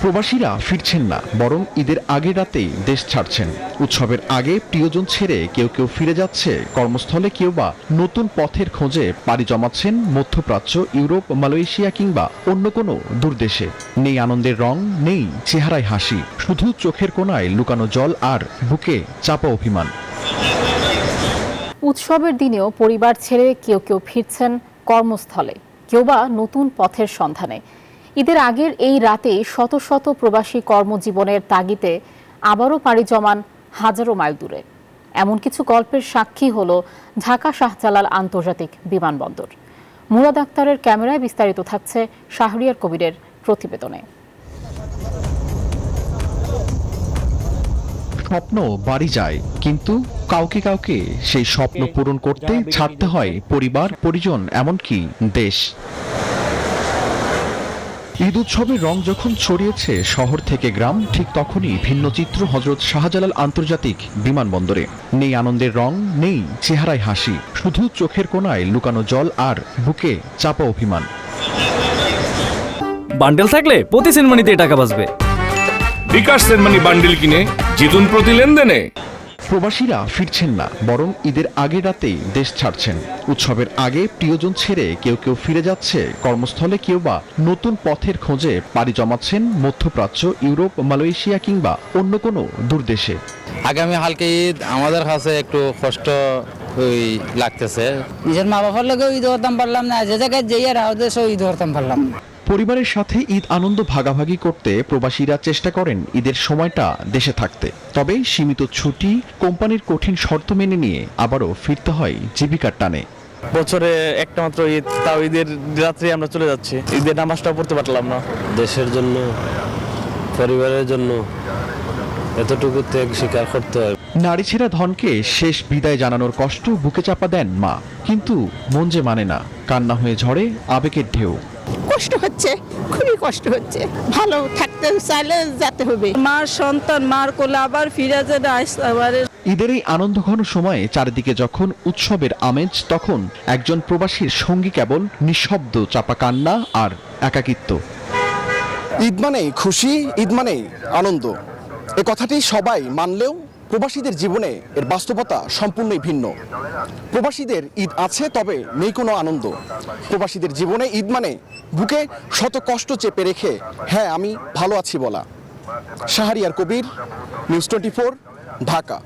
প্রবাসীরা ফিরছেন না, বরং ঈদের আগের রাতেই দেশ ছাড়ছেন। উৎসবের আগে প্রিয়জন ছেড়ে কেউ কেউ ফিরে যাচ্ছে কর্মস্থলে, কেউ বা নতুন পথের খোঁজে পাড়ি জমাচ্ছেন মধ্যপ্রাচ্য, ইউরোপ, মালয়েশিয়া কিংবা অন্য কোনো দূরদেশে। নেই আনন্দের রং, নেই চেহারায় হাসি, শুধু চোখের কোণায় লুকানো জল আর বুকে চাপা অভিমান। উৎসবের দিনেও পরিবার ছেড়ে কেউ কেউ ফিরছেন কর্মস্থলে, কেউ বা নতুন পথের সন্ধানে। ঈদের আগের এই রাতে শত শত প্রবাসী কর্মজীবনের তাগিদে আবারও পাড়ি জমান হাজারো মাইল দূরে। এমন কিছু গল্পের সাক্ষী হলো ঢাকা শাহজালাল আন্তর্জাতিক বিমানবন্দর। মুরাদ আক্তারের ক্যামেরায় বিস্তারিত থাকছে শাহরিয়ার কবিরের প্রতিবেদনে। স্বপ্ন বাড়ি যায়, কিন্তু কাউকে কাউকে সেই স্বপ্ন পূরণ করতে ছাড়তে হয় পরিবার, পরিজন, এমনকি দেশ। ঈদ উৎসবের রং যখন ছড়িয়েছে শহর থেকে গ্রাম, ঠিক তখনই ভিন্ন চিত্র হযরত শাহজালাল আন্তর্জাতিক বিমানবন্দরে। নেই আনন্দের রং, নেই চেহারায় হাসি, শুধু চোখের কোণায় লুকানো জল আর বুকে চাপা অভিমান। বান্ডেল থাকলে প্রতি সেনমানিতে টাকা বাঁচবে। বিকাশ সেনমানি বান্ডেল কিনে জিতুন প্রতি লেনদেনে। প্রবাসীরা ফিরছেন না, বরং ঈদের আগের রাতেই দেশ ছাড়ছেন। উৎসবের আগে প্রিয়জন ছেড়ে কেউ কেউ ফিরে যাচ্ছে কর্মস্থলে, কেউ বা নতুন পথের খোঁজে পাড়ি জমাচ্ছেন মধ্যপ্রাচ্য, ইউরোপ, মালয়েশিয়া কিংবা অন্য কোনো দূরদেশে। আগামী হালকা ঈদ আমাদের কাছে একটু কষ্ট লাগতেছে। নিজের মা বাবার লোকেও ঈদ করতাম পারলাম না, যে জায়গায় যেয়ে রাও দেশও ঈদ করতাম পারলাম না। পরিবারের সাথে ঈদ আনন্দ ভাগাভাগি করতে প্রবাসীরা চেষ্টা করেন ঈদের সময়টা দেশে থাকতে। তবে সীমিত ছুটি, কোম্পানির কঠিন শর্ত মেনে নিয়ে আবারও ফিরতে হয় জীবিকার টানে। বছরে একটা মাত্র ঈদ, তাও ঈদের রাত্রে আমরা চলে যাচ্ছি। ঈদের নামাজটাও পড়তে পারলাম না। দেশের জন্য, পরিবারের জন্য এতটুকু ত্যাগ স্বীকার করতে হয়। নারী ছেঁড়া ধনকে শেষ বিদায় জানানোর কষ্ট বুকে চাপা দেন মা, কিন্তু মন যে মানে না। কান্না হয়ে ঝরে আবেগের ঢেউ। কষ্ট হচ্ছে, খুবই কষ্ট হচ্ছে। ভালো থাকতে চাইলে যেতে হবে। মার সন্তান মার কোলে আবার ফিরে যেতে আসতে। ঈদের এই আনন্দঘন সময়ে চারিদিকে যখন উৎসবের আমেজ, তখন একজন প্রবাসীর সঙ্গী কেবল নিঃশব্দ চাপা কান্না আর একাকিত্ব। ঈদ মানেই খুশি, ঈদ মানেই আনন্দ, এ কথাটি সবাই মানলেও প্রবাসীদের জীবনে এর বাস্তবতা সম্পূর্ণই ভিন্ন। প্রবাসীদের ঈদ আছে, তবে নেই কোনো আনন্দ। প্রবাসীদের জীবনে ঈদ মানে বুকে শত কষ্ট চেপে রেখে হ্যাঁ আমি ভালো আছি বলা। শাহরিয়ার কবির, নিউজ 24, ঢাকা।